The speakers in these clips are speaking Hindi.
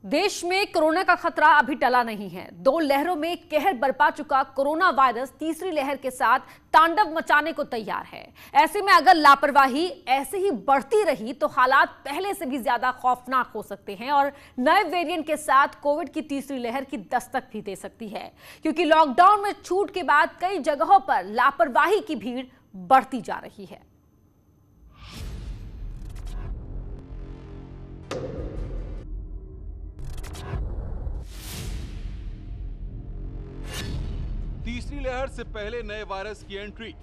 देश में कोरोना का खतरा अभी टला नहीं है। 2 लहरों में कहर बरपा चुका कोरोना वायरस तीसरी लहर के साथ तांडव मचाने को तैयार है। ऐसे में अगर लापरवाही ऐसे ही बढ़ती रही तो हालात पहले से भी ज्यादा खौफनाक हो सकते हैं और नए वेरिएंट के साथ कोविड की तीसरी लहर की दस्तक भी दे सकती है, क्योंकि लॉकडाउन में छूट के बाद कई जगहों पर लापरवाही की भीड़ बढ़ती जा रही है। तीसरी लहर से पहले नए वायरस की एंट्री।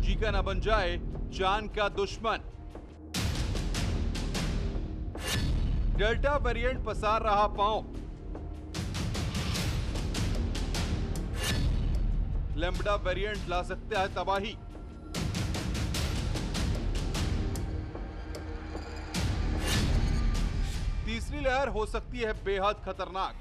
जीका न बन जाए जान का दुश्मन। डेल्टा वेरिएंट पसार रहा पांव। लैम्बडा वेरिएंट ला सकता है तबाही। तीसरी लहर हो सकती है बेहद खतरनाक।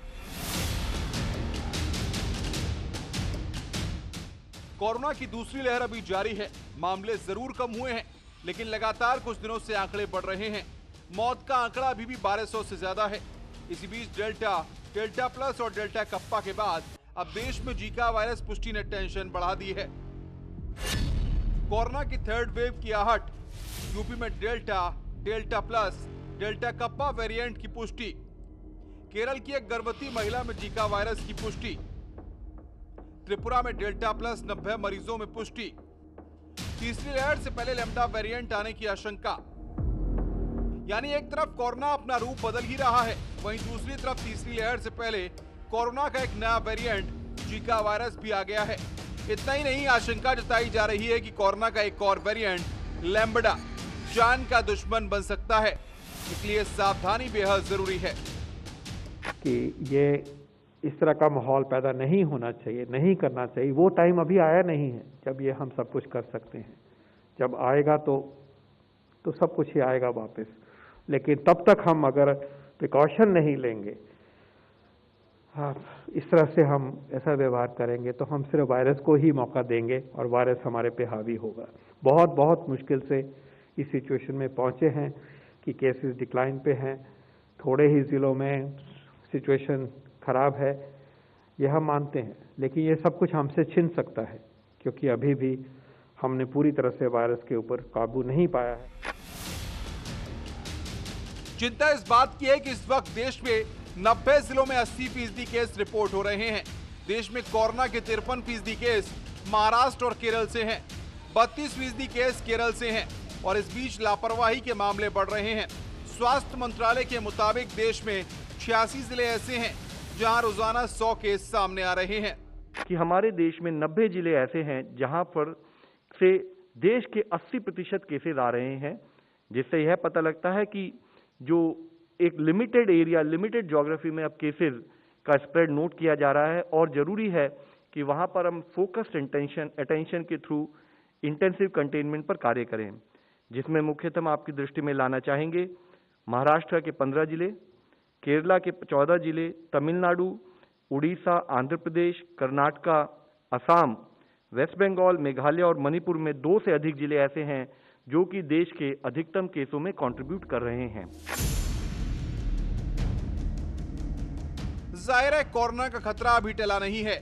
कोरोना की दूसरी लहर अभी जारी है। मामले जरूर कम हुए हैं, लेकिन लगातार कुछ दिनों से आंकड़े बढ़ रहे हैं। मौत का आंकड़ा अभी भी 1200 से ज्यादा है। इसी बीच डेल्टा प्लस और डेल्टा कप्पा के बाद अब देश में जीका वायरस पुष्टि ने टेंशन बढ़ा दी है। कोरोना की थर्ड वेव की आहट। यूपी में delta plus, delta kappa variant की पुष्टि। केरल की एक गर्भवती महिला में जीका वायरस की पुष्टि। त्रिपुरा में डेल्टा प्लस 90 मरीजों में पुष्टि। तीसरी लहर से पहले लैम्बडा वेरिएंट आने की आशंका। यानी एक तरफ कोरोना अपना रूप बदल ही रहा है, वहीं दूसरी तरफ तीसरी लहर से पहले कोरोना का एक नया वेरिएंट जीका वायरस भी आ गया है। इतना ही नहीं, आशंका जताई जा रही है कि कोरोना का एक और वेरिएंट लैम्बडा जान का दुश्मन बन सकता है। इसलिए सावधानी बेहद जरूरी है कि ये इस तरह का माहौल पैदा नहीं होना चाहिए, नहीं करना चाहिए। वो टाइम अभी आया नहीं है जब ये हम सब कुछ कर सकते हैं। जब आएगा तो सब कुछ ही आएगा वापस। लेकिन तब तक हम अगर प्रिकॉशन नहीं लेंगे, इस तरह से हम ऐसा व्यवहार करेंगे तो हम सिर्फ वायरस को ही मौका देंगे और वायरस हमारे पे हावी होगा। बहुत मुश्किल से इस सिचुएशन में पहुंचे हैं कि केसेस डिक्लाइन पे हैं। थोड़े ही ज़िलों में सिचुएशन खराब है, यह हम मानते हैं, लेकिन ये सब कुछ हमसे छिन सकता है, क्योंकि अभी भी हमने पूरी तरह से वायरस के ऊपर काबू नहीं पाया है। चिंता इस बात की है कि इस वक्त देश में 90 जिलों में 80% केस रिपोर्ट हो रहे हैं। देश में कोरोना के 53% केस महाराष्ट्र और केरल से हैं। 32% केस केरल से हैं और इस बीच लापरवाही के मामले बढ़ रहे हैं। स्वास्थ्य मंत्रालय के मुताबिक देश में 86 जिले ऐसे हैं जहां रोजाना 100 केस सामने आ रहे हैं। कि हमारे देश में 90 जिले ऐसे हैं जहां पर से देश के 80% केसेस आ रहे हैं, जिससे यह पता लगता है कि जो एक लिमिटेड एरिया, लिमिटेड ज्योग्राफी में अब केसेस का स्प्रेड नोट किया जा रहा है और जरूरी है कि वहां पर हम फोकस्ड अटेंशन के थ्रू इंटेंसिव कंटेनमेंट पर कार्य करें, जिसमें मुख्यतः हम आपकी दृष्टि में लाना चाहेंगे महाराष्ट्र के 15 जिले, केरला के 14 जिले, तमिलनाडु, उड़ीसा, आंध्र प्रदेश, कर्नाटका, असम, वेस्ट बंगाल, मेघालय और मणिपुर में 2 से अधिक जिले ऐसे हैं जो कि देश के अधिकतम केसों में कंट्रीब्यूट कर रहे हैं। जाहिर है कोरोना का खतरा अभी टला नहीं है।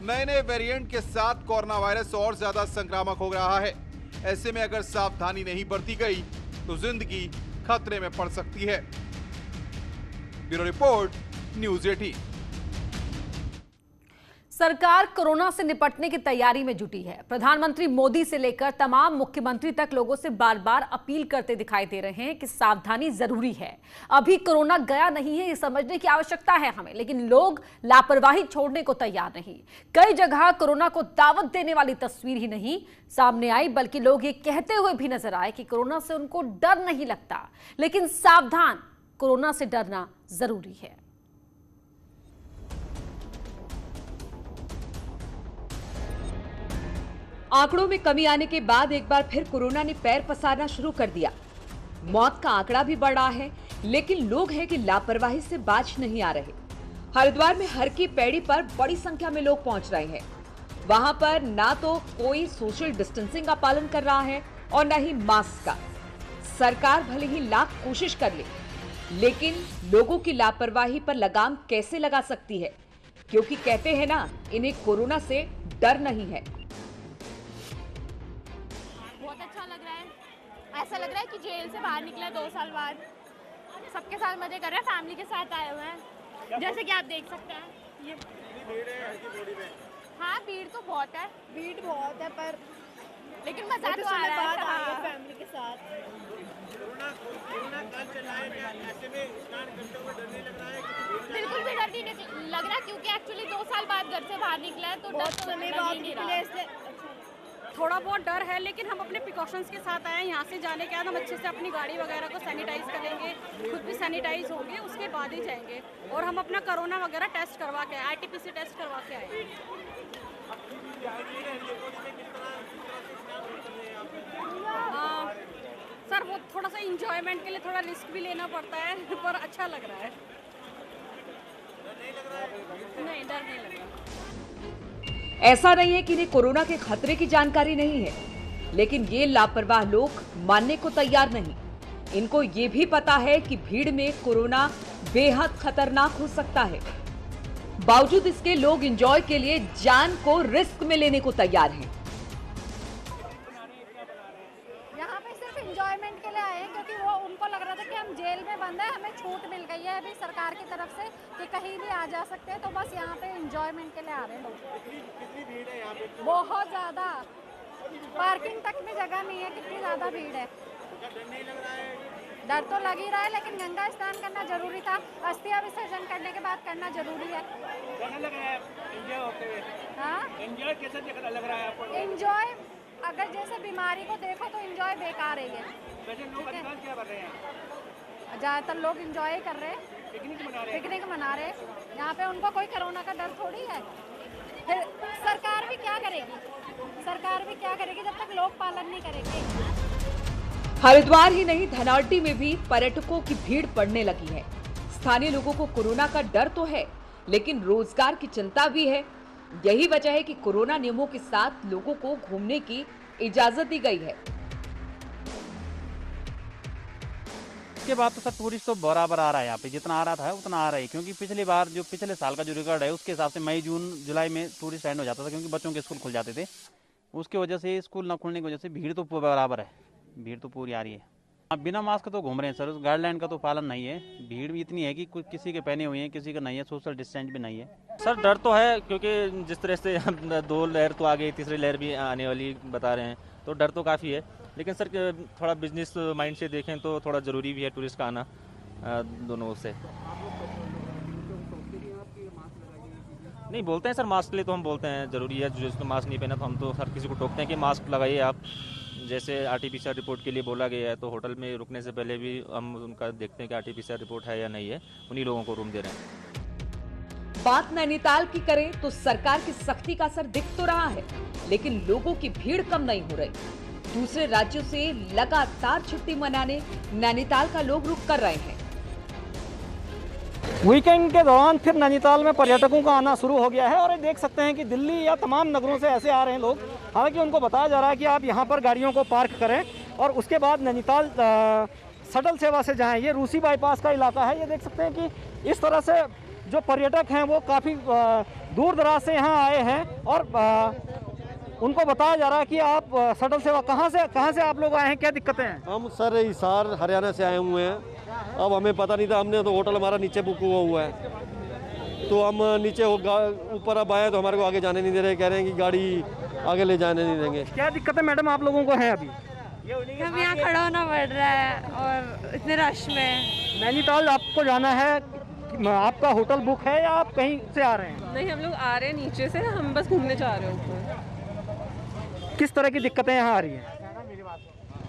नए वेरिएंट के साथ कोरोना वायरस और ज्यादा संक्रामक हो रहा है। ऐसे में अगर सावधानी नहीं बरती गई तो जिंदगी खतरे में पड़ सकती है। Bureau report, news 18। सरकार कोरोना से निपटने की तैयारी में जुटी है। प्रधानमंत्री मोदी से लेकर तमाम मुख्यमंत्री तक लोगों से बार बार अपील करते दिखाई दे रहे हैं कि सावधानी जरूरी है। अभी कोरोना गया नहीं है, ये समझने की आवश्यकता है हमें, लेकिन लोग लापरवाही छोड़ने को तैयार नहीं। कई जगह कोरोना को दावत देने वाली तस्वीर ही नहीं सामने आई, बल्कि लोग ये कहते हुए भी नजर आए कि कोरोना से उनको डर नहीं लगता। लेकिन सावधान, कोरोना से डरना जरूरी है। आंकड़ों में कमी आने के बाद एक बार फिर कोरोना ने पैर पसारना शुरू कर दिया। मौत का आंकड़ा भी बढ़ रहा है, लेकिन लोग हैं कि लापरवाही से बाज नहीं आ रहे। हरिद्वार में हर की पैड़ी पर बड़ी संख्या में लोग पहुंच रहे हैं। वहां पर ना तो कोई सोशल डिस्टेंसिंग का पालन कर रहा है और न ही मास्क का। सरकार भले ही लाख कोशिश कर ले, लेकिन लोगों की लापरवाही पर लगाम कैसे लगा सकती है? क्योंकि कहते हैं ना, इन्हें कोरोना से डर नहीं है। बहुत अच्छा लग रहा है, ऐसा लग रहा है कि जेल से बाहर निकले 2 साल बाद। सबके साथ मजे कर रहे हैं, फैमिली के साथ आए हुए हैं, जैसे कि आप देख सकते हैं। ये भीड़ है हाँ, भीड़ तो बहुत है, पर लेकिन मजा तो आ रहा है फैमिली के साथ। कोरोना काल चल रहा है, ऐसे में स्टार्ट करते हुए डर नहीं लग रहा है? बिल्कुल भी डर नहीं लग रहा, क्योंकि एक्चुअली 2 साल बाद घर से बाहर निकला है, तो डर तो लग ही नहीं रहा। थोड़ा बहुत डर है, लेकिन हम अपने प्रिकॉशंस के साथ आए हैं। यहाँ से जाने के बाद हम अच्छे से अपनी गाड़ी वगैरह को सैनिटाइज करेंगे, खुद भी सैनिटाइज होंगे, उसके बाद ही जाएंगे। और हम अपना कोरोना वगैरह टेस्ट करवा के आए, RT-PCR टेस्ट करवा के आए। सर वो थोड़ा सा इंजॉयमेंट के लिए थोड़ा रिस्क भी लेना पड़ता है, पर अच्छा लग रहा है। नहीं, डर नहीं लग रहा। ऐसा नहीं है कि इन्हें कोरोना के खतरे की जानकारी नहीं है, लेकिन ये लापरवाह लोग मानने को तैयार नहीं। इनको ये भी पता है कि भीड़ में कोरोना बेहद खतरनाक हो सकता है। बावजूद इसके लोग एंजॉय के लिए जान को रिस्क में लेने को तैयार हैं। यहाँ पे सिर्फ एंजॉयमेंट के लिए आए हैं, क्योंकि वो उनको लग रहा था कि हम जेल में बंद हैं, हमें छूट मिल गई है अभी सरकार की तरफ से कि कहीं भी आ जा सकते हैं, तो बस यहाँ पे एंजॉयमेंट के लिए आ रहे हैं लोग। कितनी भीड़ है यहाँ पे? बहुत ज़्यादा, पार्किंग तक में जगह नहीं है, कितनी ज़्यादा भीड़ है। डर नहीं लग रहा है? डर तो लग ही रहा है, लेकिन गंगा स्नान करना जरूरी था, अस्थियां विसर्जन करने के बाद करना जरूरी है। कैसा लग रहा है एंजॉय होते हुए? हाँ, एंजॉय कैसा लग रहा है आपको? एंजॉय अगर जैसे बीमारी को देखो तो एंजॉय बेकार है ये। वैसे लोग आजकल क्या कर रहे हैं? ज़्यादातर लोग एंजॉय कर रहे हैं, पिकनिक मना रहे हैं। यहाँ पे उनको कोई कोरोना का डर थोड़ी है। फिर सरकार भी क्या करेगी जब तक लोग पालन नहीं करेंगे। हरिद्वार ही नहीं, धनावटी में भी पर्यटकों की भीड़ पड़ने लगी है। स्थानीय लोगों को कोरोना का डर तो है, लेकिन रोजगार की चिंता भी है। यही वजह है कि कोरोना नियमों के साथ लोगों को घूमने की इजाजत दी गई है। इसके बाद तो सर टूरिस्ट तो बराबर आ रहा है, यहाँ पे जितना आ रहा था उतना आ रहा है, क्योंकि पिछली बार जो पिछले साल का जो रिकॉर्ड है उसके हिसाब से मई जून जुलाई में टूरिस्ट एंड हो जाता था, क्योंकि बच्चों के स्कूल खुल जाते थे। उसकी वजह से स्कूल न खुलने की वजह से भीड़ तो बराबर है, भीड़ तो पूरी आ रही है। अब बिना मास्क तो घूम रहे हैं सर, उस गाइडलाइन का तो पालन नहीं है। भीड़ भी इतनी है कि कुछ किसी के पहने हुए हैं, किसी का नहीं है, सोशल डिस्टेंस भी नहीं है। सर डर तो है, क्योंकि जिस तरह से 2 लहर तो आ गई, तीसरी लहर भी आने वाली बता रहे हैं, तो डर तो काफ़ी है। लेकिन सर थोड़ा बिजनेस माइंड से देखें तो थोड़ा ज़रूरी भी है टूरिस्ट का आना दोनों से। नहीं बोलते हैं सर, मास्क के लिए तो हम बोलते हैं ज़रूरी है, जिसको मास्क नहीं पहना तो हम तो हर किसी को टोकते हैं कि मास्क लगाइए आप। जैसे RT-PCR रिपोर्ट के लिए बोला गया है, तो होटल में रुकने से पहले भी हम उनका देखते हैं कि RT-PCR रिपोर्ट है या नहीं है, उन्हीं लोगों को रूम दे रहे हैं। बात नैनीताल की करें तो सरकार की सख्ती का असर दिख तो रहा है, लेकिन लोगों की भीड़ कम नहीं हो रही। दूसरे राज्यों से लगातार छुट्टी मनाने नैनीताल का लोग रुक कर रहे हैं। वीकेंड के दौरान फिर नैनीताल में पर्यटकों का आना शुरू हो गया है, और ये देख सकते हैं कि दिल्ली या तमाम नगरों से ऐसे आ रहे हैं लोग। हालांकि उनको बताया जा रहा है कि आप यहाँ पर गाड़ियों को पार्क करें और उसके बाद नैनीताल शटल सेवा से जाएं। ये रूसी बाईपास का इलाका है। ये देख सकते हैं कि इस तरह से जो पर्यटक हैं वो काफ़ी दूर दराज से यहाँ आए हैं, और उनको बताया जा रहा है कि आप शटल सेवा कहाँ से आप लोग आए हैं, क्या दिक्कतें हैं? हम सर हिसार हरियाणा से आए हुए हैं। अब हमें पता नहीं था, हमने तो होटल हमारा नीचे बुक हुआ है, तो हम नीचे ऊपर अब आए तो हमारे को आगे जाने नहीं दे रहे, कह रहे हैं कि गाड़ी आगे ले जाने नहीं देंगे। क्या दिक्कतें मैडम आप लोगों को है अभी? हम यहाँ खड़ा होना पड़ रहा है और इतने रश में। नैनीताल आपको जाना है, आपका होटल बुक है या आप कहीं से आ रहे हैं? नहीं, हम लोग आ रहे हैं नीचे से, हम बस घूमने जा रहे हैं ऊपर। किस तरह की दिक्कतें यहाँ आ रही हैं?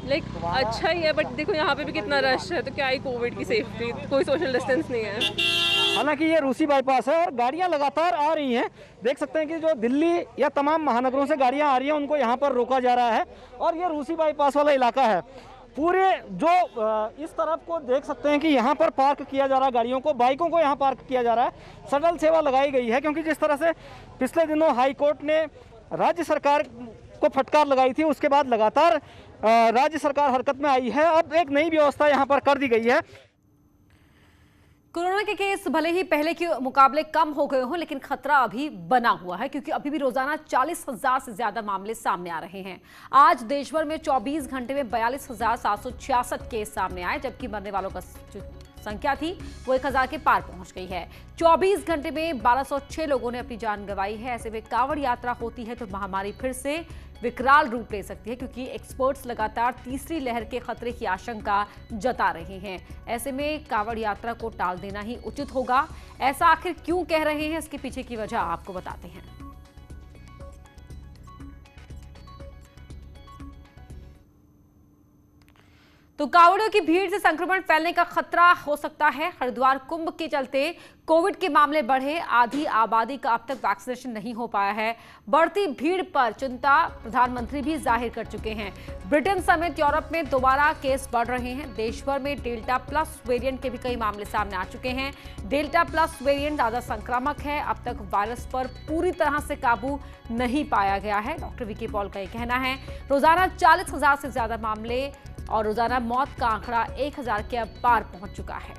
लाइक अच्छा ही है, बट देखो यहाँ पे भी कितना रश है, तो क्या ही कोविड की सेफ्टी, कोई सोशल डिस्टेंस नहीं है। हालांकि ये रूसी बाईपास है और गाड़ियाँ लगातार आ रही हैं। देख सकते हैं कि जो दिल्ली या तमाम महानगरों से गाड़ियाँ आ रही हैं उनको यहाँ पर रोका जा रहा है, और ये रूसी बाईपास वाला इलाका है। पूरे जो इस तरफ को देख सकते हैं कि यहाँ पर पार्क किया जा रहा है गाड़ियों को, बाइकों को यहाँ पार्क किया जा रहा है। शटल सेवा लगाई गई है, क्योंकि जिस तरह से पिछले दिनों हाई कोर्ट ने राज्य सरकार को फटकार लगाई थी, उसके बाद लगातार राज्य सरकार हरकत में आई है। अब एक नई व्यवस्था यहाँ पर कर दी गई है। कोरोना के केस भले ही पहले के मुकाबले कम हो गए हों, लेकिन खतरा अभी बना हुआ है, क्योंकि अभी भी रोजाना 40,000 से ज्यादा मामले सामने आ रहे हैं। आज देश भर में 24 घंटे में 42,766 केस सामने आए, जबकि मरने वालों का जो संख्या थी वो 1,000 के पार पहुंच गई है। 24 घंटे में 1206 लोगों ने अपनी जान गंवाई है। ऐसे में कांवड़ यात्रा होती है तो महामारी फिर से विकराल रूप ले सकती है, क्योंकि एक्सपर्ट्स लगातार तीसरी लहर के खतरे की आशंका जता रहे हैं। ऐसे में कांवड़ यात्रा को टाल देना ही उचित होगा। ऐसा आखिर क्यों कह रहे हैं, इसके पीछे की वजह आपको बताते हैं। तो कांवड़ियों की भीड़ से संक्रमण फैलने का खतरा हो सकता है। हरिद्वार कुंभ के चलते कोविड के मामले बढ़े, आधी आबादी का अब तक वैक्सीनेशन नहीं हो पाया है। बढ़ती भीड़ पर चिंता प्रधानमंत्री भी जाहिर कर चुके हैं। ब्रिटेन समेत यूरोप में दोबारा केस बढ़ रहे हैं। देश भर में डेल्टा प्लस वेरिएंट के भी कई मामले सामने आ चुके हैं। डेल्टा प्लस वेरिएंट ज्यादा संक्रामक है। अब तक वायरस पर पूरी तरह से काबू नहीं पाया गया है, डॉक्टर वीके पॉल का ये कहना है। रोजाना 40,000 से ज्यादा मामले और रोजाना मौत का आंकड़ा 1,000 के पार पहुंच चुका है।